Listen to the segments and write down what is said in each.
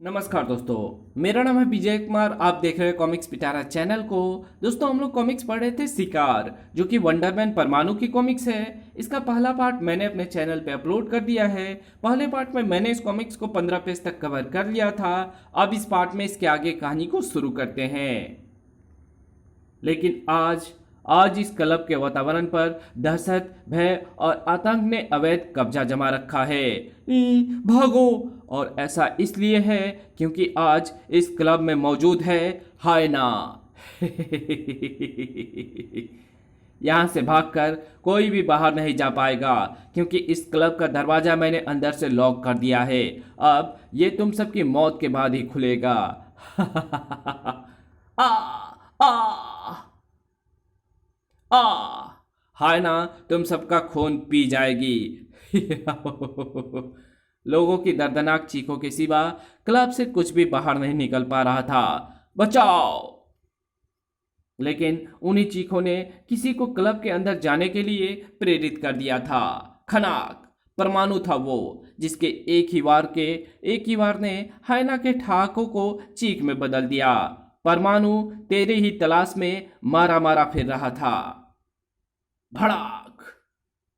नमस्कार दोस्तों, मेरा नाम है विजय कुमार। आप देख रहे हैं कॉमिक्स पिटारा चैनल को। दोस्तों, हम लोग कॉमिक्स पढ़ रहे थे शिकार, जो कि वंडरमैन परमाणु की कॉमिक्स है। इसका पहला पार्ट मैंने अपने चैनल पे अपलोड कर दिया है। पहले पार्ट में मैंने इस कॉमिक्स को 15 पेज तक कवर कर लिया था। अब इस पार्ट में इसके आगे कहानी को शुरू करते हैं। लेकिन आज आज इस क्लब के वातावरण पर दहशत, भय और आतंक ने अवैध कब्जा जमा रखा है। भागो! और ऐसा इसलिए है क्योंकि आज इस क्लब में मौजूद है हायना। यहां से भागकर कोई भी बाहर नहीं जा पाएगा, क्योंकि इस क्लब का दरवाजा मैंने अंदर से लॉक कर दिया है। अब ये तुम सबकी मौत के बाद ही खुलेगा। आ आ आ हाय ना, तुम सबका खून पी जाएगी। लोगों की दर्दनाक चीखों के सिवा क्लब से कुछ भी बाहर नहीं निकल पा रहा था। बचाओ! लेकिन उन्हीं चीखों ने किसी को क्लब के अंदर जाने के लिए प्रेरित कर दिया था। खनाक परमाणु था वो, जिसके एक ही वार ने हायना के ठहाकों को चीख में बदल दिया। परमाणु तेरे ही तलाश में मारा मारा फिर रहा था। भड़ाक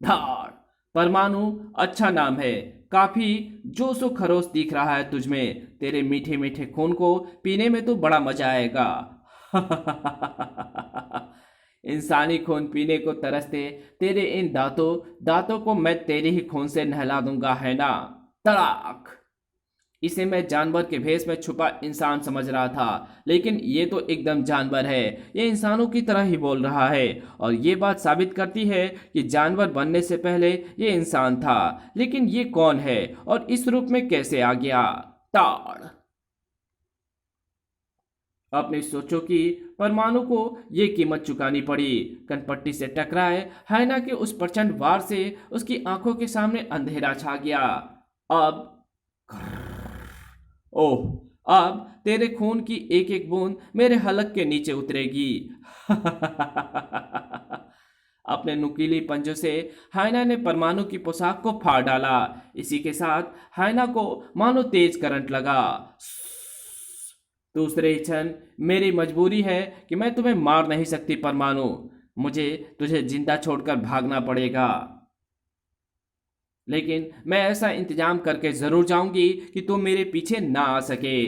धाड़। परमाणु अच्छा नाम है। काफी जोशो खरोश दिख रहा है तुझमें। तेरे मीठे मीठे खून को पीने में तो बड़ा मजा आएगा। इंसानी खून पीने को तरसते तेरे इन दांतों को मैं तेरे ही खून से नहला दूंगा, है ना? तड़ाक! इसे मैं जानवर के भेष में छुपा इंसान समझ रहा था, लेकिन ये तो एकदम जानवर है। ये इंसानों की तरह ही बोल रहा है, और ये बात साबित करती है कि जानवर बनने से पहले ये इंसान था। लेकिन ये कौन है और इस रूप में कैसे आ गया? ताड़! अपनी सोचों की परमाणु को ये कीमत चुकानी पड़ी। कनपट्टी से टकराए हायना के उस प्रचंड वार से उसकी आंखों के सामने अंधेरा छा गया। अब ओह, अब तेरे खून की एक एक बूंद मेरे हलक के नीचे उतरेगी। अपने नुकीली पंजों से हायना ने परमाणु की पोशाक को फाड़ डाला। इसी के साथ हायना को मानो तेज करंट लगा। दूसरे ही क्षण मेरी मजबूरी है कि मैं तुम्हें मार नहीं सकती परमाणु। मुझे तुझे जिंदा छोड़कर भागना पड़ेगा। लेकिन मैं ऐसा इंतजाम करके जरूर जाऊंगी कि तुम मेरे पीछे ना आ सके।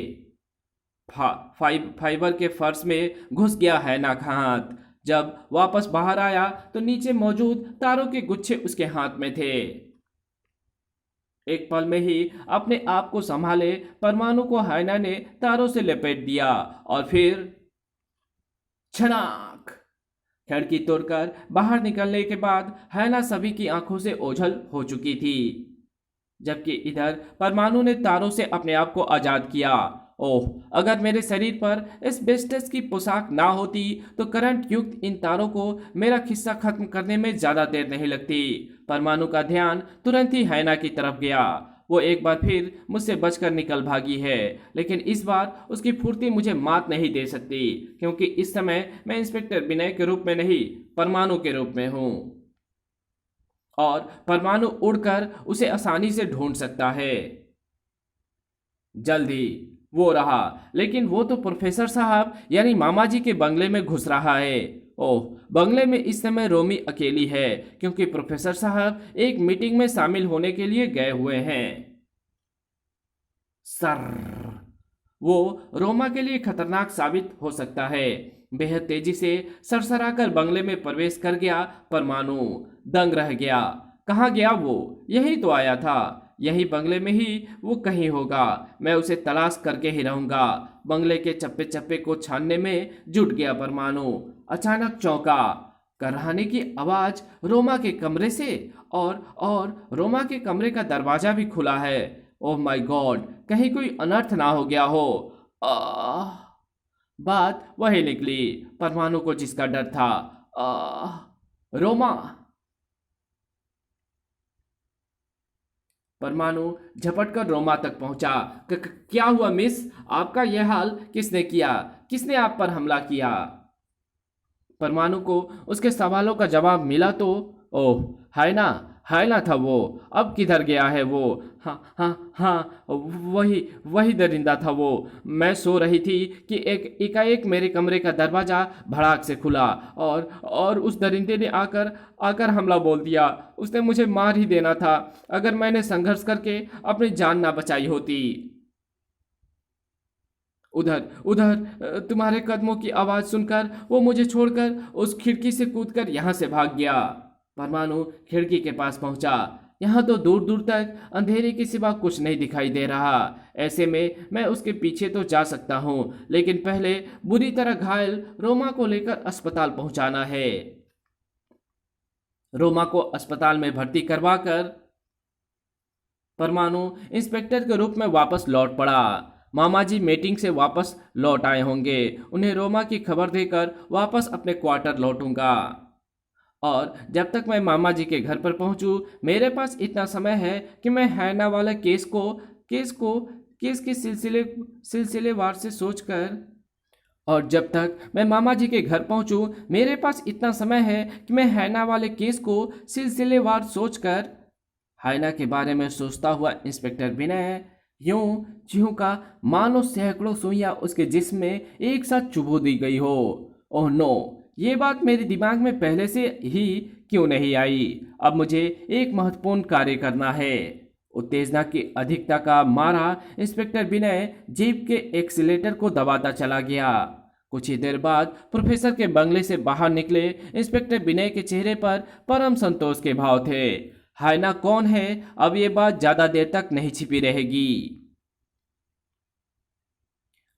फाइबर के फर्श में घुस गया है ना हाथ। जब वापस बाहर आया तो नीचे मौजूद तारों के गुच्छे उसके हाथ में थे। एक पल में ही अपने आप को संभाले परमाणु को हायना ने तारों से लपेट दिया, और फिर छनाक! खिड़की तोड़कर बाहर निकलने के बाद हायना सभी की आंखों से ओझल हो चुकी थी, जबकि इधर परमाणु ने तारों से अपने आप को आजाद किया। ओह, अगर मेरे शरीर पर एस्बेस्टस की पोशाक ना होती तो करंट युक्त इन तारों को मेरा खिस्सा खत्म करने में ज्यादा देर नहीं लगती। परमाणु का ध्यान तुरंत ही हायना की तरफ गया। वो एक बार फिर मुझसे बचकर निकल भागी है, लेकिन इस बार उसकी फुर्ती मुझे मात नहीं दे सकती, क्योंकि इस समय मैं इंस्पेक्टर विनय के रूप में नहीं, परमाणु के रूप में हूं, और परमाणु उड़कर उसे आसानी से ढूंढ सकता है। जल्दी वो रहा, लेकिन वो तो प्रोफेसर साहब यानी मामा जी के बंगले में घुस रहा है। ओह, बंगले में इस समय रोमी अकेली है, क्योंकि प्रोफेसर साहब एक मीटिंग में शामिल होने के लिए गए हुए हैं। सर, वो रोमा के लिए खतरनाक साबित हो सकता है। बेहद तेजी से सरसराकर बंगले में प्रवेश कर गया परमाणु। दंग रह गया। कहाँ गया वो? यही तो आया था। यही बंगले में ही वो कहीं होगा। मैं उसे तलाश करके ही रहूंगा। बंगले के चप्पे चप्पे को छानने में जुट गया परमाणु। अचानक चौंका। करहाने की आवाज रोमा के कमरे से, और रोमा के कमरे का दरवाजा भी खुला है। ओह माय गॉड, कहीं कोई अनर्थ ना हो गया हो। आह! बात वही निकली परमाणु को जिसका डर था। रोमा! परमाणु झपटकर रोमा तक पहुंचा। क्या हुआ मिस? आपका यह हाल किसने किया? किसने आप पर हमला किया? परमाणु को उसके सवालों का जवाब मिला तो ओह, हायना! हायला था वो। अब किधर गया है वो? हाँ हाँ हाँ, वही वही दरिंदा था वो। मैं सो रही थी कि एक एकाएक मेरे कमरे का दरवाजा भड़ाक से खुला और उस दरिंदे ने आकर आकर हमला बोल दिया। उसने मुझे मार ही देना था अगर मैंने संघर्ष करके अपनी जान ना बचाई होती। उधर उधर तुम्हारे कदमों की आवाज सुनकर वो मुझे छोड़कर उस खिड़की से कूदकर यहां से भाग गया। परमाणु खिड़की के पास पहुंचा। यहां तो दूर दूर तक अंधेरे के सिवा कुछ नहीं दिखाई दे रहा। ऐसे में मैं उसके पीछे तो जा सकता हूं, लेकिन पहले बुरी तरह घायल रोमा को लेकर अस्पताल पहुंचाना है। रोमा को अस्पताल में भर्ती करवाकर परमाणु इंस्पेक्टर के रूप में वापस लौट पड़ा। मामा जी मीटिंग से वापस लौट आए होंगे। उन्हें रोमा की खबर देकर वापस अपने क्वार्टर लौटूंगा। और जब तक मैं मामा जी के घर पर पहुंचूं, मेरे पास इतना समय है कि मैं हैना वाले केस के सिलसिलेवार से सोचकर और जब तक मैं मामा जी के घर पहुंचूं, मेरे पास इतना समय है कि मैं हैना वाले केस को सिलसिलेवार सोचकर हायना के बारे में सोचता हुआ इंस्पेक्टर विनय यूं ज्यों का मानो सैकड़ों सुइयां उसके जिस्म में एक साथ चुभो दी गई हो। ओह नो, ये बात मेरे दिमाग में पहले से ही क्यों नहीं आई? अब मुझे एक महत्वपूर्ण कार्य करना है। उत्तेजना की अधिकता का मारा इंस्पेक्टर विनय जीप के एक्सीलेटर को दबाता चला गया। कुछ ही देर बाद प्रोफेसर के बंगले से बाहर निकले इंस्पेक्टर विनय के चेहरे पर परम संतोष के भाव थे। हायना कौन है, अब ये बात ज्यादा देर तक नहीं छिपी रहेगी।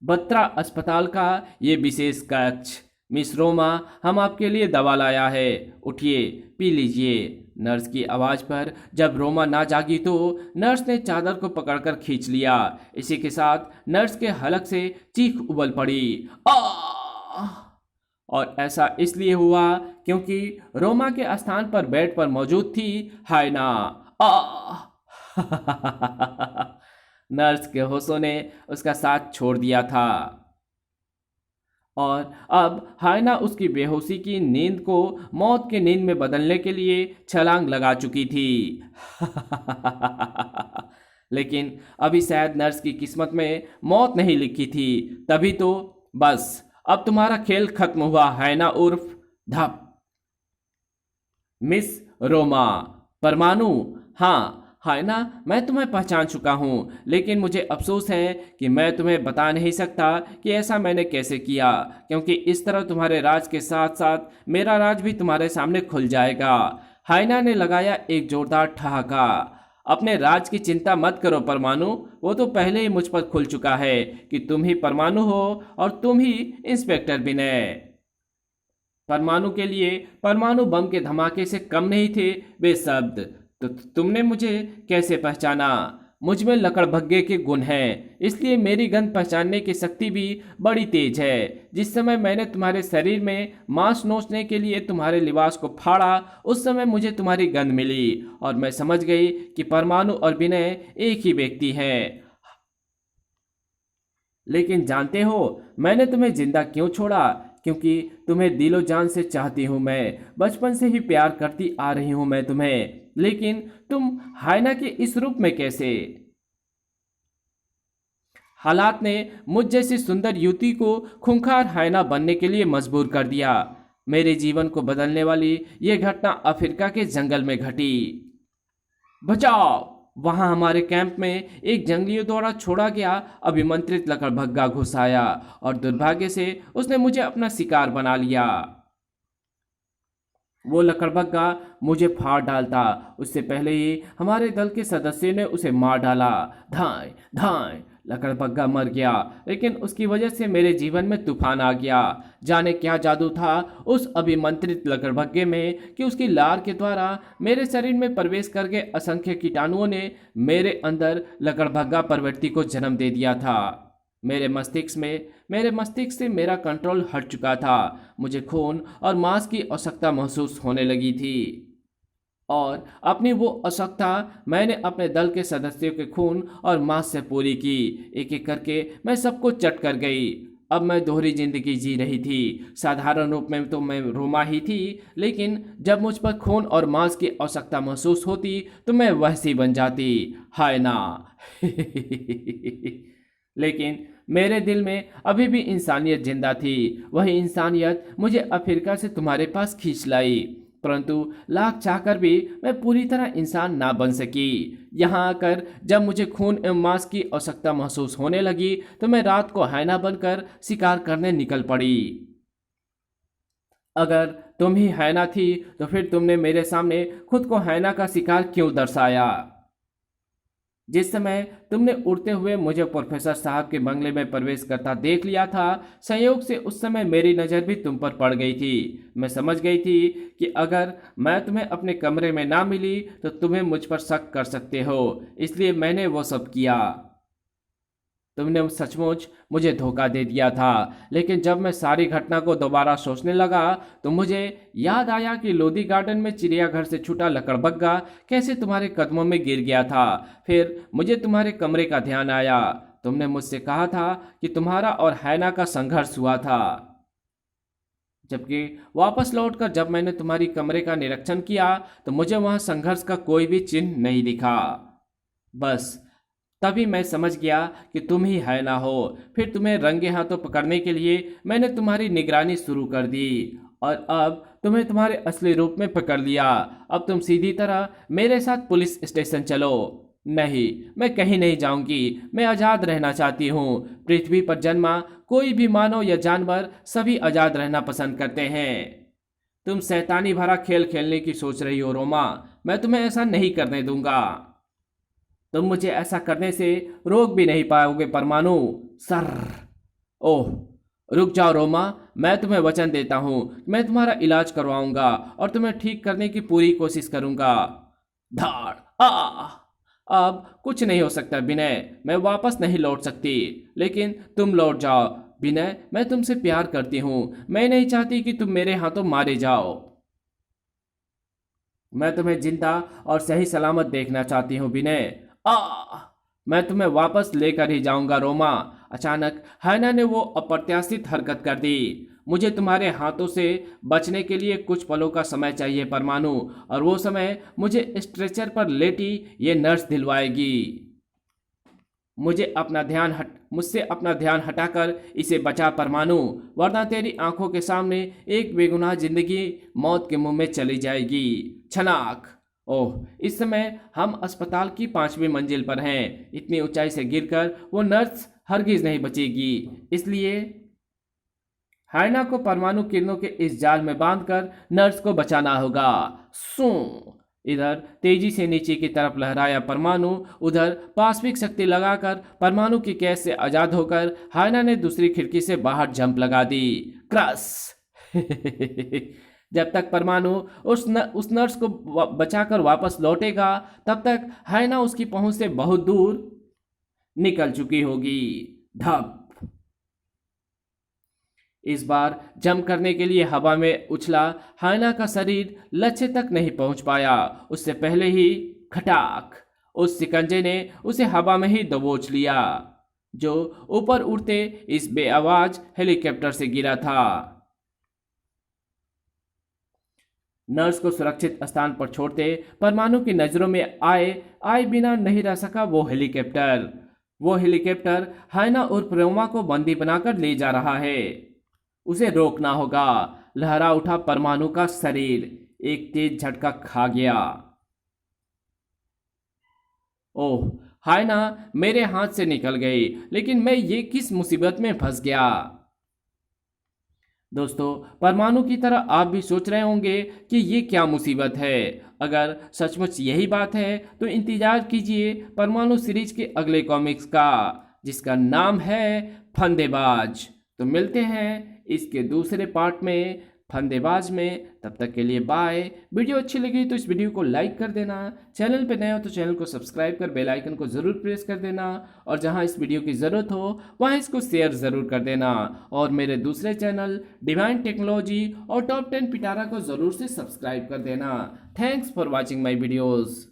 बत्रा अस्पताल का ये विशेष कक्ष। मिस रोमा, हम आपके लिए दवा लाया है, उठिए पी लीजिए। नर्स की आवाज पर जब रोमा ना जागी तो नर्स ने चादर को पकड़कर खींच लिया। इसी के साथ नर्स के हलक से चीख उबल पड़ी, आह! और ऐसा इसलिए हुआ क्योंकि रोमा के स्थान पर बेड पर मौजूद थी हायना। आह! नर्स के होशों ने उसका साथ छोड़ दिया था और अब हायना उसकी बेहोशी की नींद को मौत की नींद में बदलने के लिए छलांग लगा चुकी थी। लेकिन अभी शायद नर्स की किस्मत में मौत नहीं लिखी थी। तभी तो बस अब तुम्हारा खेल खत्म हुआ हायना उर्फ धप। मिस रोमा। परमाणु। हाँ हायना, मैं तुम्हें पहचान चुका हूँ, लेकिन मुझे अफसोस है कि मैं तुम्हें बता नहीं सकता कि ऐसा मैंने कैसे किया, क्योंकि इस तरह तुम्हारे राज के साथ साथ मेरा राज भी तुम्हारे सामने खुल जाएगा। हायना ने लगाया एक जोरदार ठहाका। अपने राज की चिंता मत करो परमाणु, वो तो पहले ही मुझ पर खुल चुका है कि तुम ही परमाणु हो और तुम ही इंस्पेक्टर विनय। परमाणु के लिए परमाणु बम के धमाके से कम नहीं थे वे शब्द। तो तुमने मुझे कैसे पहचाना? मुझ में लकड़भग्गे के गुण हैं, इसलिए मेरी गंध पहचानने की शक्ति भी बड़ी तेज है। जिस समय मैंने तुम्हारे शरीर में मांस नोचने के लिए तुम्हारे लिबास को फाड़ा, उस समय मुझे तुम्हारी गंध मिली और मैं समझ गई कि परमाणु और विनय एक ही व्यक्ति हैं। लेकिन जानते हो मैंने तुम्हें जिंदा क्यों छोड़ा? क्योंकि तुम्हें दिलो जान से चाहती हूं मैं, बचपन से ही प्यार करती आ रही हूं मैं तुम्हें। लेकिन तुम हायना के इस रूप में कैसे? हालात ने मुझ जैसी सुंदर युवती को खूंखार हायना बनने के लिए मजबूर कर दिया। मेरे जीवन को बदलने वाली यह घटना अफ्रीका के जंगल में घटी। बचाओ! वहां हमारे कैंप में एक जंगलियों द्वारा छोड़ा गया अभिमंत्रित लकड़भग्गा घुस आया और दुर्भाग्य से उसने मुझे अपना शिकार बना लिया। वो लकड़बग्गा मुझे फाड़ डालता, उससे पहले ही हमारे दल के सदस्यों ने उसे मार डाला। धाय धाय लकड़बग्गा मर गया, लेकिन उसकी वजह से मेरे जीवन में तूफान आ गया। जाने क्या जादू था उस अभिमंत्रित लकड़बग्गे में कि उसकी लार के द्वारा मेरे शरीर में प्रवेश कर गए असंख्य कीटाणुओं ने मेरे अंदर लकड़बग्गा प्रवृत्ति को जन्म दे दिया था। मेरे मस्तिष्क से मेरा कंट्रोल हट चुका था। मुझे खून और मांस की आवश्यकता महसूस होने लगी थी और अपनी वो आवश्यकता मैंने अपने दल के सदस्यों के खून और मांस से पूरी की। एक एक करके मैं सबको चट कर गई अब मैं दोहरी जिंदगी जी रही थी। साधारण रूप में तो मैं रोमा ही थी, लेकिन जब मुझ पर खून और मांस की आवश्यकता महसूस होती तो मैं वैसी बन जाती। हाय ना। लेकिन मेरे दिल में अभी भी इंसानियत जिंदा थी। वही इंसानियत मुझे अफ्रीका से तुम्हारे पास खींच लाई, परंतु लाख चाहकर भी मैं पूरी तरह इंसान ना बन सकी। यहाँ आकर जब मुझे खून एवं मांस की आवश्यकता महसूस होने लगी तो मैं रात को हैना बनकर शिकार करने निकल पड़ी। अगर तुम ही हैना थी तो फिर तुमने मेरे सामने खुद को हैना का शिकार क्यों दर्शाया? जिस समय तुमने उड़ते हुए मुझे प्रोफेसर साहब के बंगले में प्रवेश करता देख लिया था, संयोग से उस समय मेरी नज़र भी तुम पर पड़ गई थी। मैं समझ गई थी कि अगर मैं तुम्हें अपने कमरे में ना मिली तो तुम्हें मुझ पर शक कर सकते हो, इसलिए मैंने वो सब किया। तुमने सचमुच मुझे धोखा दे दिया था, लेकिन जब मैं सारी घटना को दोबारा सोचने लगा तो मुझे याद आया कि लोधी गार्डन में चिड़ियाघर से छूटा लकड़बग्गा कैसे तुम्हारे कदमों में गिर गया था। फिर मुझे तुम्हारे कमरे का ध्यान आया। तुमने मुझसे कहा था कि तुम्हारा और हैना का संघर्ष हुआ था, जबकि वापस लौटकर जब मैंने तुम्हारी कमरे का निरीक्षण किया तो मुझे वहां संघर्ष का कोई भी चिन्ह नहीं दिखा। बस तभी मैं समझ गया कि तुम ही है ना हो। फिर तुम्हें रंगे हाथों पकड़ने के लिए मैंने तुम्हारी निगरानी शुरू कर दी और अब तुम्हें तुम्हारे असली रूप में पकड़ लिया। अब तुम सीधी तरह मेरे साथ पुलिस स्टेशन चलो। नहीं, मैं कहीं नहीं जाऊंगी। मैं आज़ाद रहना चाहती हूँ। पृथ्वी पर जन्मा कोई भी मानव या जानवर सभी आज़ाद रहना पसंद करते हैं। तुम शैतानी भरा खेल खेलने की सोच रही हो रोमा। मैं तुम्हें ऐसा नहीं करने दूंगा। तुम मुझे ऐसा करने से रोक भी नहीं पाओगे परमाणु सर। ओह, रुक जाओ रोमा। मैं तुम्हें वचन देता हूँ मैं तुम्हारा इलाज करवाऊंगा और तुम्हें ठीक करने की पूरी कोशिश करूंगा। धाड़ आ अब कुछ नहीं हो सकता विनय। मैं वापस नहीं लौट सकती, लेकिन तुम लौट जाओ। विनय, मैं तुमसे प्यार करती हूँ। मैं नहीं चाहती कि तुम मेरे हाथों मारे जाओ। मैं तुम्हें जिंदा और सही सलामत देखना चाहती हूँ विनय। आ मैं तुम्हें वापस लेकर ही जाऊंगा रोमा। अचानक हैना ने वो अप्रत्याशित हरकत कर दी। मुझे तुम्हारे हाथों से बचने के लिए कुछ पलों का समय चाहिए परमाणु, और वो समय मुझे स्ट्रेचर पर लेटी ये नर्स दिलवाएगी। मुझसे अपना ध्यान हटाकर इसे बचा परमाणु, वरना तेरी आंखों के सामने एक बेगुनाह जिंदगी मौत के मुंह में चली जाएगी। छनाक। ओह, इस समय हम अस्पताल की 5वीं मंजिल पर हैं। इतनी ऊंचाई से गिरकर वो नर्स हरगिज नहीं बचेगी, इसलिए हाइना को परमाणु किरणों के इस जाल में बांधकर नर्स को बचाना होगा। सू इधर तेजी से नीचे की तरफ लहराया परमाणु, उधर पाशविक शक्ति लगाकर परमाणु की कैद से आजाद होकर हाइना ने दूसरी खिड़की से बाहर जंप लगा दी। क्रस। जब तक परमाणु उस नर्स को बचाकर वापस लौटेगा तब तक हाइना उसकी पहुंच से बहुत दूर निकल चुकी होगी। धप। इस बार जंप करने के लिए हवा में उछला हाइना का शरीर लक्ष्य तक नहीं पहुंच पाया। उससे पहले ही खटाक, उस शिकंजे ने उसे हवा में ही दबोच लिया, जो ऊपर उड़ते इस बेआवाज हेलीकॉप्टर से गिरा था। नर्स को सुरक्षित स्थान पर छोड़ते परमाणु की नजरों में आए बिना नहीं रह सका वो हेलीकॉप्टर हाइना और प्रेमा को बंदी बनाकर ले जा रहा है। उसे रोकना होगा। लहरा उठा परमाणु का शरीर, एक तेज झटका खा गया। ओह, हाइना मेरे हाथ से निकल गई, लेकिन मैं ये किस मुसीबत में फंस गया। दोस्तों, परमाणु की तरह आप भी सोच रहे होंगे कि ये क्या मुसीबत है। अगर सचमुच यही बात है तो इंतजार कीजिए परमाणु सीरीज के अगले कॉमिक्स का, जिसका नाम है फंदेबाज। तो मिलते हैं इसके दूसरे पार्ट में, फंदेबाज में। तब तक के लिए बाय। वीडियो अच्छी लगी तो इस वीडियो को लाइक कर देना। चैनल पे नए हो तो चैनल को सब्सक्राइब कर बेल आइकन को ज़रूर प्रेस कर देना, और जहां इस वीडियो की ज़रूरत हो वहां इसको शेयर ज़रूर कर देना। और मेरे दूसरे चैनल डिवाइन टेक्नोलॉजी और टॉप 10 पिटारा को ज़रूर से सब्सक्राइब कर देना। Thanks for watching my videos.